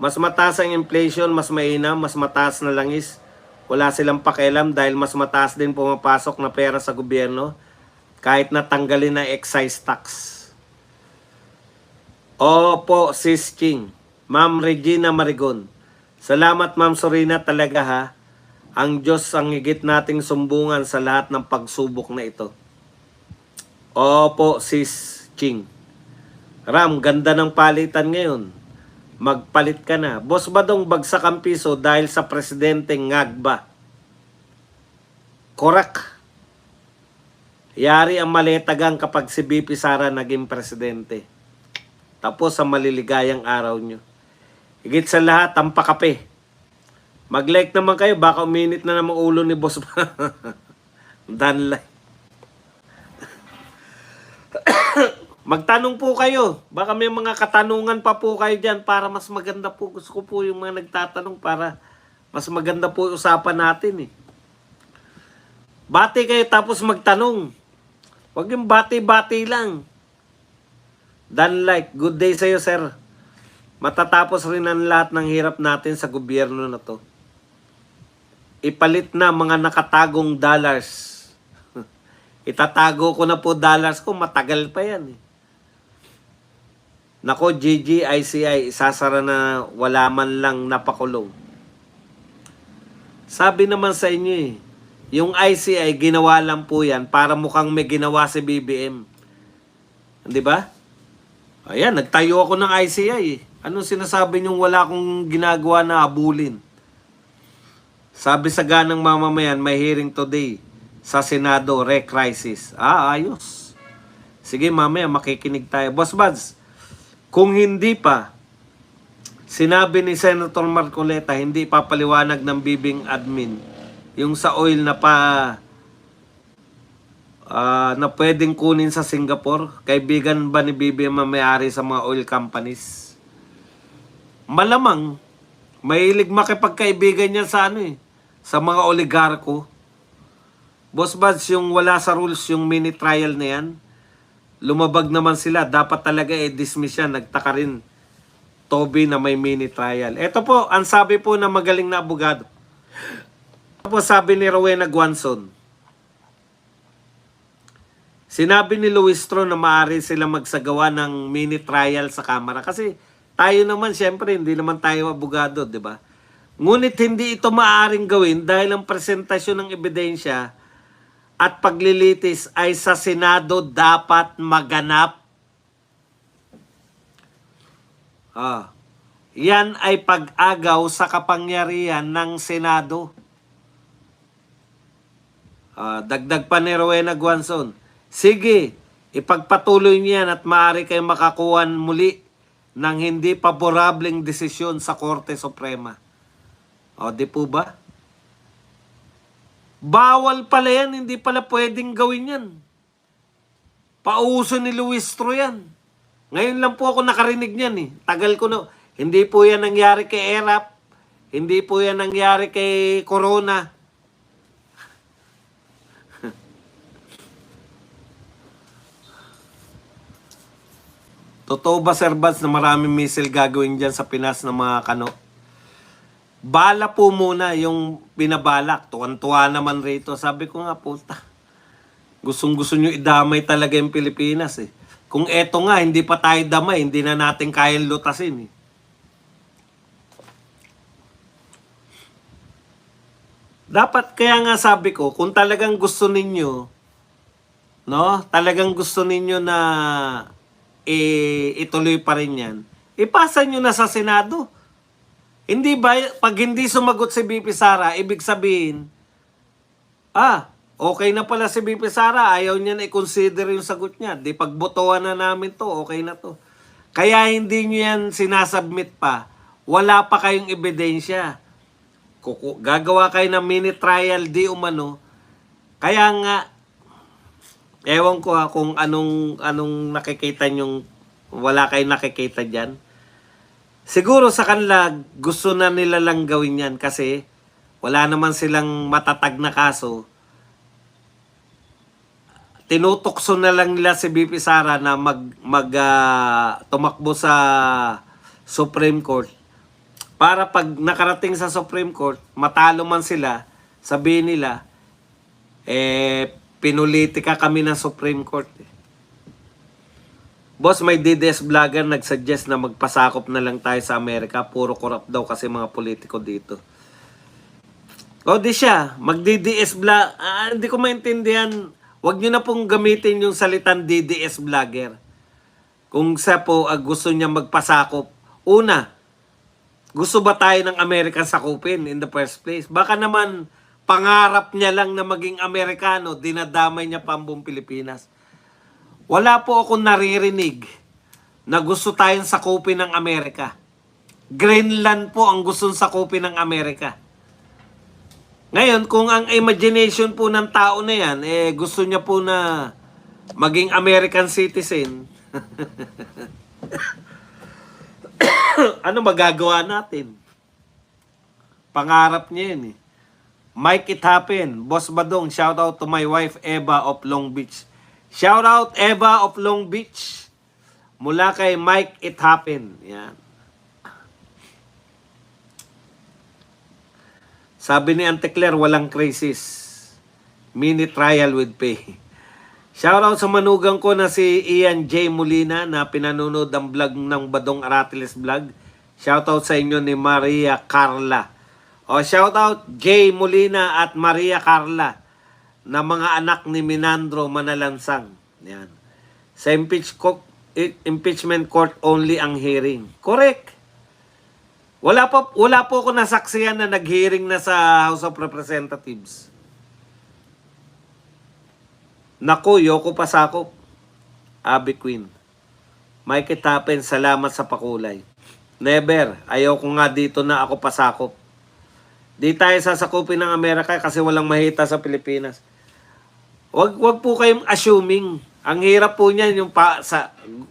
Mas mataas ang inflation, mas mainam, mas mataas na langis. Wala silang pakialam dahil mas mataas din pumapasok na pera sa gobyerno kahit na tanggalin na excise tax. Opo, Sis Ching. Ma'am Regina Marigon. Salamat Ma'am Sorina talaga ha. Ang Diyos ang higit nating sumbungan sa lahat ng pagsubok na ito. Opo, Sis Ching. Ram, ganda ng palitan ngayon. Magpalit ka na. Boss Badong, bagsak ang piso dahil sa presidenteng ngagba. Korak. Yari ang maletagang kapag si BP Sara naging presidente. Tapos ang maliligayang araw nyo. Higit sa lahat, ang pakape. Mag-like naman kayo, baka uminit na namang ulo ni Boss. Danlay. Magtanong po kayo. Baka may mga katanungan pa po kayo dyan para mas maganda po. Gusto ko po yung mga nagtatanong para mas maganda po usapan natin eh. Bati kayo tapos magtanong. Huwag yung bati-bati lang. Dan like, good day sa'yo sir. Matatapos rin ang lahat ng hirap natin sa gobyerno na to. Ipalit na mga nakatagong dollars. Itatago ko na po dollars ko, matagal pa yan eh. Nako, GG, ICI, isasara na wala man lang napakulong. Sabi naman sa inyo eh, yung ICI, ginawa lang po yan para mukhang may ginawa si BBM. Di ba? Ayan, nagtayo ako ng ICI eh. Anong sinasabi niyong wala akong ginagawa na abulin? Sabi sa ganang mamamayan, may hearing today sa Senado, re-crisis. Ayos. Sige, mamaya makikinig tayo. Boss Buds, kung hindi pa, sinabi ni Senator Marcoleta, hindi papaliwanag ng bibing admin yung sa oil na na pwedeng kunin sa Singapore. Kaibigan ba ni BBM ang may-ari sa mga oil companies? Malamang, mahilig makipagkaibigan niya sa sa mga oligarko. Boss Buds, yung wala sa rules, yung mini trial na yan, lumabag naman sila. Dapat talaga dismiss yan. Nagtaka rin Toby na may mini trial. Ito po, ang sabi po na magaling na abogado. Ito po sabi ni Rowena Guanzon. Sinabi ni Luis Tro na maaari sila magsagawa ng mini trial sa Kamara. Kasi tayo naman, syempre, hindi naman tayo abogado, di ba? Ngunit hindi ito maaaring gawin dahil ang presentasyon ng ebidensya at paglilitis ay sa Senado dapat maganap. Yan ay pag-agaw sa kapangyarihan ng Senado. Dagdag pa ni Rowena Guanzon. Sige, ipagpatuloy niyan at maaari kayong makakuha muli ng hindi paborableng desisyon sa Korte Suprema. Di po ba? Bawal pala yan, hindi pala pwedeng gawin yan. Pauso ni Luis Tro yan. Ngayon lang po ako nakarinig niyan eh. Tagal ko na. Hindi po yan nangyari kay ERAP. Hindi po yan nangyari kay Corona. Totoo ba, Sir Buds, na maraming missile gagawin dyan sa Pinas ng mga kano? Bala po muna yung binabalak. Tuwan-tuwa naman rito. Sabi ko nga, puta. Gustong-gusto nyo idamay talaga yung Pilipinas eh. Kung eto nga, hindi pa tayo damay, hindi na natin kayang lutasin eh. Dapat, kaya nga sabi ko, kung talagang gusto ninyo, no? Talagang gusto ninyo na ituloy pa rin yan, ipasa nyo na sa Senado. Hindi ba, pag hindi sumagot si BP Sara, ibig sabihin, okay na pala si BP Sara, ayaw niya na i-consider yung sagot niya. Di pagbotohan na namin to, okay na to. Kaya hindi nyo yan sinasubmit pa. Wala pa kayong ebidensya. Gagawa kayo ng mini trial di umano. Kaya nga, ewan ko kung anong nakikita nyong wala kayong nakikita dyan. Siguro sa kanila, gusto na nila lang gawin yan kasi wala naman silang matatag na kaso. Tinutokso na lang nila si BP Sara na tumakbo sa Supreme Court para pag nakarating sa Supreme Court, matalo man sila, sabihin nila, pinulitika kami ng Supreme Court. Boss, may DDS vlogger nagsuggest na magpasakop na lang tayo sa Amerika. Puro corrupt daw kasi mga politiko dito. O di siya, mag-DDS vlog. Hindi ko maintindihan. Huwag nyo na pong gamitin yung salitan DDS vlogger. Kung siya po gusto niya magpasakop. Una, gusto ba tayo ng American sakupin in the first place? Baka naman pangarap niya lang na maging Amerikano, dinadamay niya pa ang buong Pilipinas. Wala po akong naririnig na gusto tayong sakupin ng Amerika. Greenland po ang gustong sakupin ng Amerika. Ngayon, kung ang imagination po ng tao na yan, gusto niya po na maging American citizen, ano magagawa natin? Pangarap niya yun eh. Mike It Happen, Boss Badong, shout out to my wife Eva of Long Beach. Shout out Eva of Long Beach. Mula kay Mike It Happen. Yan. Sabi ni Auntie Claire, walang crisis. Mini trial with pay. Shoutout sa manugang ko na si Ian J. Molina na pinanonood ang vlog ng Badong Aratiles Vlog. Shoutout sa inyo ni Maria Carla. O shoutout J. Molina at Maria Carla na mga anak ni Minandro Manalansang. Yan. Sa impeachment court only ang hearing. Correct. Wala po ako nasaksihan na nag-hearing na sa House of Representatives. Naku, Yoko pasakop. Abby Queen. Mike It Happen, salamat sa pakulay. Never. Ayoko nga dito na ako pasakop. Di tayo sasakupin ng Amerika kasi walang mahita sa Pilipinas. Wag po kayong assuming. Ang hirap po niyan yung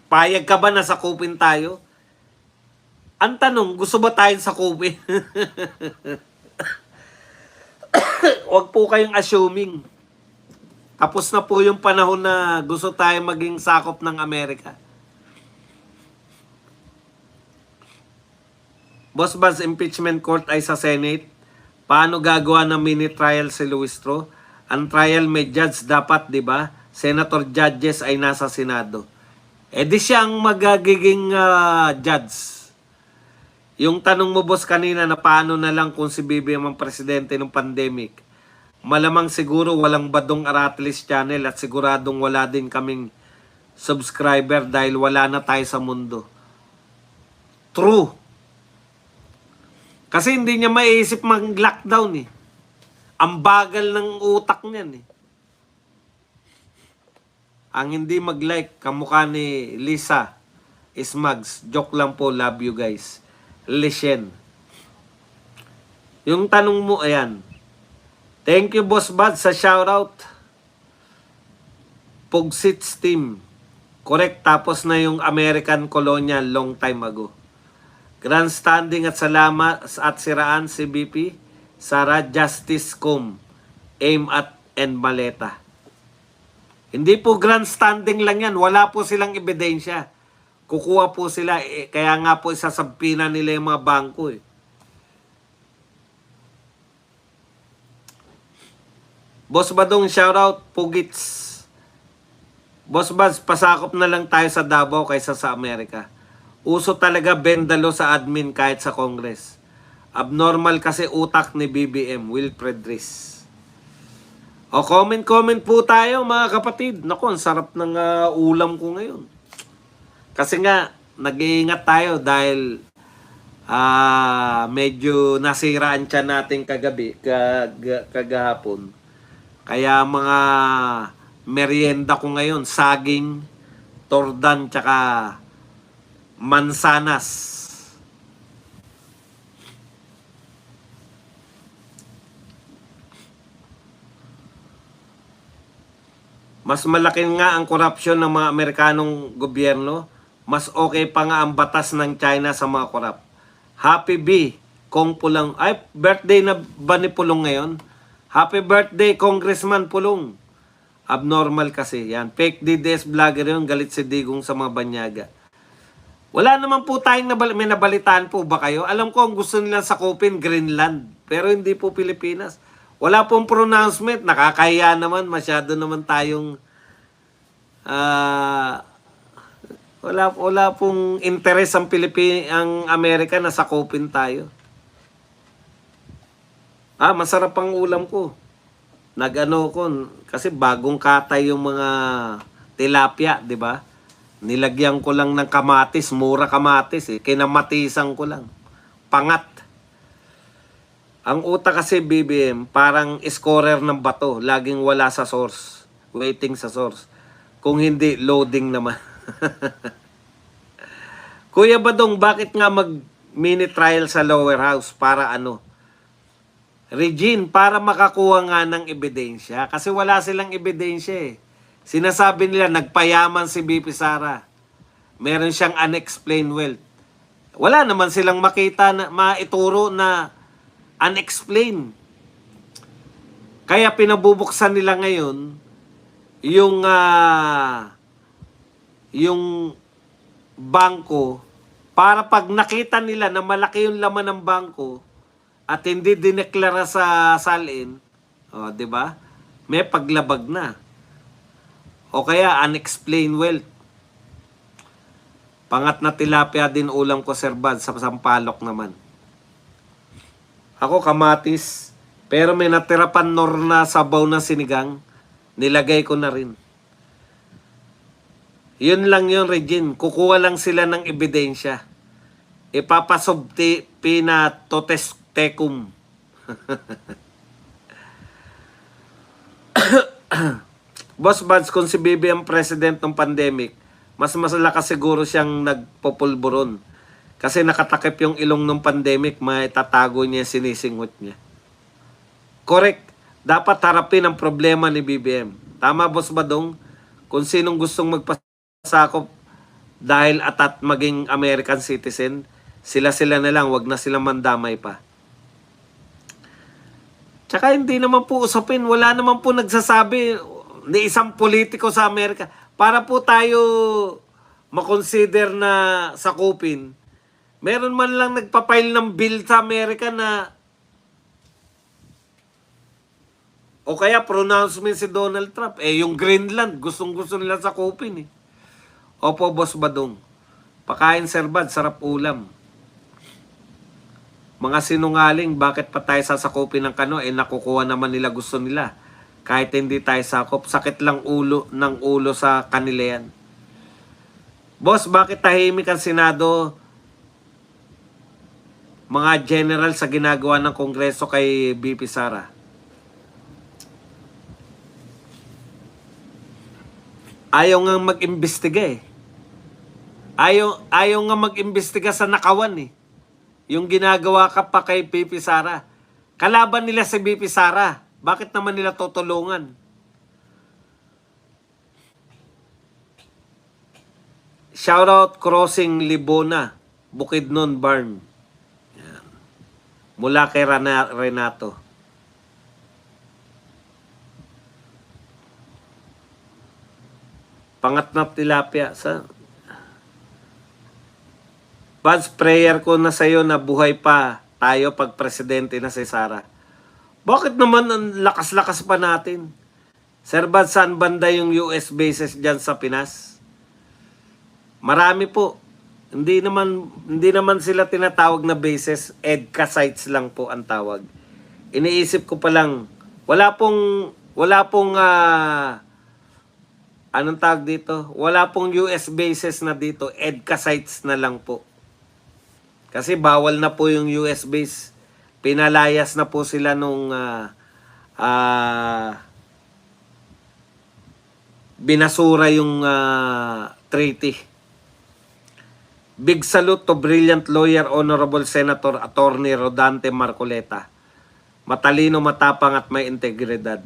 payag ka ba na sakupin tayo? Ang tanong, gusto ba tayong sakupin? Wag po kayong assuming. Tapos na po yung panahon na gusto tayong maging sakop ng Amerika. Boss Buzz, impeachment court ay sa Senate. Paano gagawa ng mini trial si Luis Tro? Ang trial may judge dapat, di ba? Senator judges ay nasa Senado. Di siya ang magagiging judge. Yung tanong mo, boss, kanina na paano na lang kung si BBM ang presidente ng pandemic. Malamang siguro walang Badong Aratiles channel at siguradong wala din kaming subscriber dahil wala na tayo sa mundo. True. Kasi hindi niya maiisip mag-lockdown eh. Ang bagal ng utak niyan eh. Ang hindi mag-like, kamukha ni Lisa Ismags. Joke lang po, love you guys. Lishen. Yung tanong mo, ayan. Thank you, Boss Bud, sa shoutout. Pugsits team. Correct, tapos na yung American Colonial long time ago. Grandstanding at salamat at siraan si BP. Sara Justice Com. Aim at and Maleta. Hindi po grandstanding lang yan. Wala po silang ebidensya. Kukuha po sila, kaya nga po isasampina nila yung mga bangko eh. Boss Badong, shoutout, Pugits. Boss Buzz, pasakop na lang tayo sa Davao kaysa sa Amerika. Uso talaga bendalo sa admin kahit sa Congress. Abnormal kasi utak ni BBM, Wilfred Riz. O comment po tayo mga kapatid. Naku, ang sarap ng ulam ko ngayon. Kasi nga, nag-iingat tayo dahil medyo nasiraan siya natin kagahapon. Kaya mga merienda ko ngayon, saging, tordan, tsaka mansanas. Mas malaki nga ang korupsyon ng mga Amerikanong gobyerno. Mas okay pa nga ang batas ng China sa mga korap. Happy B, Kong Pulong. Ay, birthday na ba ni Pulong ngayon? Happy birthday, Congressman Pulong. Abnormal kasi. Yan. Fake DDS vlogger yun. Galit si Digong sa mga banyaga. Wala naman po tayong may nabalitaan po ba kayo? Alam ko ang gusto nilang sakupin, Greenland. Pero hindi po Pilipinas. Wala pong pronouncement. Nakakahiya naman. Masyado naman tayong wala pong interes ang Amerika na sakupin tayo. Masarap ang ulam ko. Kasi bagong katay yung mga tilapia, di ba? Nilagyan ko lang ng kamatis, mura kamatis eh. Kinamatisan ko lang. Pangat. Ang utak kasi BBM, parang scorer ng bato. Laging wala sa source. Waiting sa source. Kung hindi, loading naman. Kuya Badong, bakit nga mag-mini trial sa lower house? Para ano? Regine, para makakuha nga ng ebidensya. Kasi wala silang ebidensya eh. Sinasabi nila, nagpayaman si BP Sara. Meron siyang unexplained wealth. Wala naman silang makita na maituro na unexplained. Kaya pinabubuksan nila ngayon yung bangko para pag nakita nila na malaki yung laman ng bangko at hindi dineklara sa salin, di ba? May paglabag na. O kaya unexplained wealth. Pangat na tilapia din ulam ko, Sir Bad, sa sampalok naman. Ako kamatis, pero may natira pa na sabaw na sinigang, nilagay ko na rin. Yun lang yun, Regine. Kukuha lang sila ng ebidensya. Ipapasobti pinatotestekum. Boss Buds, kung si Bibi ang president ng pandemic, mas malakas siguro siyang nagpopulburon. Kasi nakatakip yung ilong ng pandemic, may tatago niya, sinisingot niya. Correct. Dapat harapin ang problema ni BBM. Tama, Boss Badong? Kung sinong gustong magpasakop dahil atat maging American citizen, sila na lang, wag na silang mandamay pa. Tsaka hindi naman po usapin, wala naman po nagsasabi ni isang politiko sa Amerika. Para po tayo makonsider na sakupin, meron man lang nagpapail ng bill sa Amerika na o kaya pronouncement si Donald Trump. Yung Greenland, gustong-gusto nila sakupin eh. Opo, Boss Badong. Pakain, Sir Bad, sarap ulam. Mga sinungaling, bakit pa tayo sasakupin ng kano? Nakukuha naman nila gusto nila. Kahit hindi tayo sakop, sakit lang ng ulo sa kanila yan. Boss, bakit tahimik ang Senado? Mga general sa ginagawa ng Kongreso kay BP Sara. Ayaw nga mag-imbestiga eh. Ayaw nga mag-imbestiga sa nakawan eh. Yung ginagawa ka pa kay BP Sara. Kalaban nila si BP Sara. Bakit naman nila tutulungan? Shoutout Crossing Libona, Bukidnon Barn. Yan. Mula kay Renato. Pangat na tilapia sa Buds, prayer ko na sa'yo na buhay pa tayo pag presidente na si Sara. Bakit naman ang lakas-lakas pa natin? Sir Bad, saan banda yung US bases dyan sa Pinas? Marami po. Hindi naman sila tinatawag na bases, EDCA sites lang po ang tawag. Iniisip ko pa lang, wala pong anong tawag dito? Wala pong US bases na dito, EDCA sites na lang po. Kasi bawal na po yung US base. Pinalayas na po sila nung binasura yung treaty. Big salute to brilliant lawyer, Honorable Senator Attorney Rodante Marcoleta. Matalino, matapang at may integridad.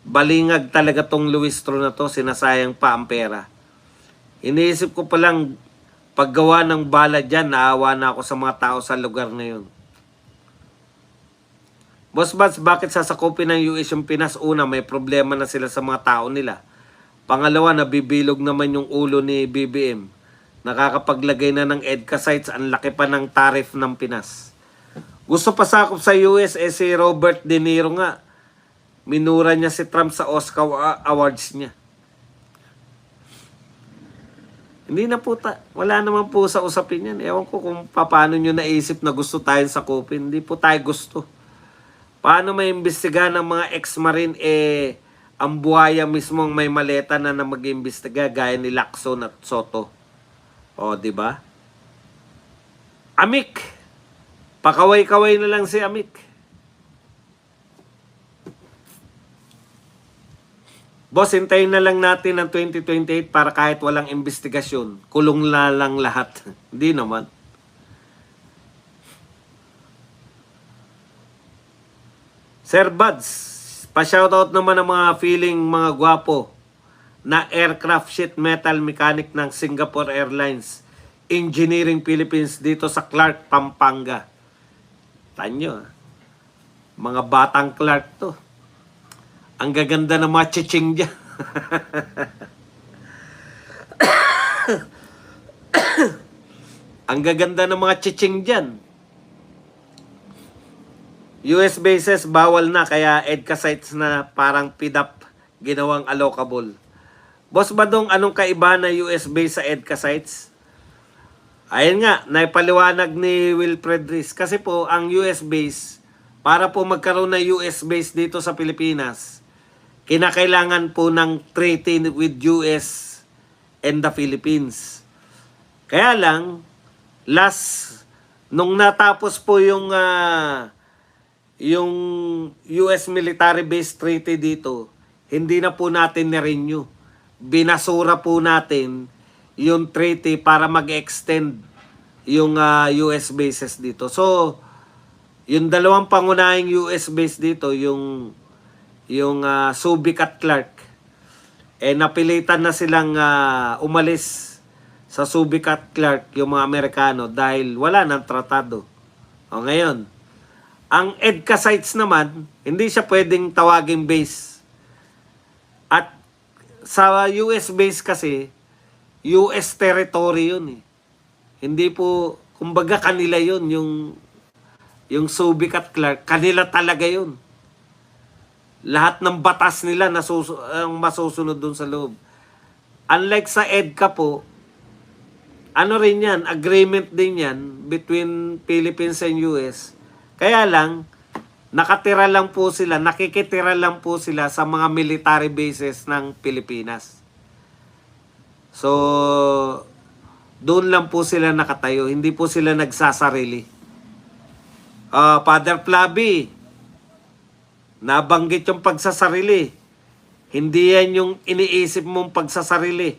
Balingag talaga tong Luistro na to, sinasayang pa ang pera. Iniisip ko palang paggawa ng bala dyan, naawa na ako sa mga tao sa lugar na yun. Boss Bats, bakit sasakupin ng US yung Pinas? Una, may problema na sila sa mga tao nila. Pangalawa, nabibilog naman yung ulo ni BBM. Nakakapaglagay na ng EDCA sites, ang laki pa ng tariff ng Pinas. Gusto pa sakop sa US, si Robert De Niro nga. Minura niya si Trump sa Oscar Awards niya. Hindi na po, wala naman po sa usapin yan. Ewan ko kung paano nyo naisip na gusto tayong sakupin. Hindi po tayo gusto. Paano may imbestiga ng mga ex-marine, ang buhaya mismo ang may maleta na mag-imbestiga gaya ni Lacson at Soto. O, di ba? Amik. Pakaway-kaway na lang si Amik. Boss, hintayin na lang natin ang 2028 para kahit walang investigasyon, kulong na lang lahat. Hindi naman. Sir Buds, pa-shoutout naman ang mga feeling mga gwapo na aircraft sheet metal mechanic ng Singapore Airlines Engineering Philippines dito sa Clark, Pampanga. Tanyo, mga batang Clark to. Ang gaganda ng mga chiching dyan. Ang gaganda ng mga chiching dyan. US bases bawal na, kaya EDCA sites na parang PDAP ginawang allocable. Boss Badong, anong kaiba na US base sa EDCA sites? Ayun nga, naipaliwanag ni Wilfred Riz. Kasi po, ang US base, para po magkaroon ng US base dito sa Pilipinas, kinakailangan po ng treaty with US and the Philippines. Kaya lang, nung natapos po yung US military base treaty dito, hindi na po natin na-renew. Binasura po natin yung treaty para mag-extend yung US bases dito. So, yung dalawang pangunahing US base dito, yung Subic at Clark, napilitan na silang umalis sa Subic at Clark, yung mga Amerikano, dahil wala ng tratado. O ngayon, ang EDCA sites naman, hindi siya pwedeng tawaging base. At sa US base kasi, US territory yun eh. Hindi po, kumbaga kanila yun, yung Subic at Clark, kanila talaga yun. Lahat ng batas nila ang masusunod dun sa loob. Unlike sa EDCA po, ano rin yan, agreement din yan between Philippines and US. Kaya lang, nakikitira lang po sila sa mga military bases ng Pilipinas. So, doon lang po sila nakatayo. Hindi po sila nagsasarili. Father Flaby, nabanggit yung pagsasarili. Hindi yan yung iniisip mong pagsasarili.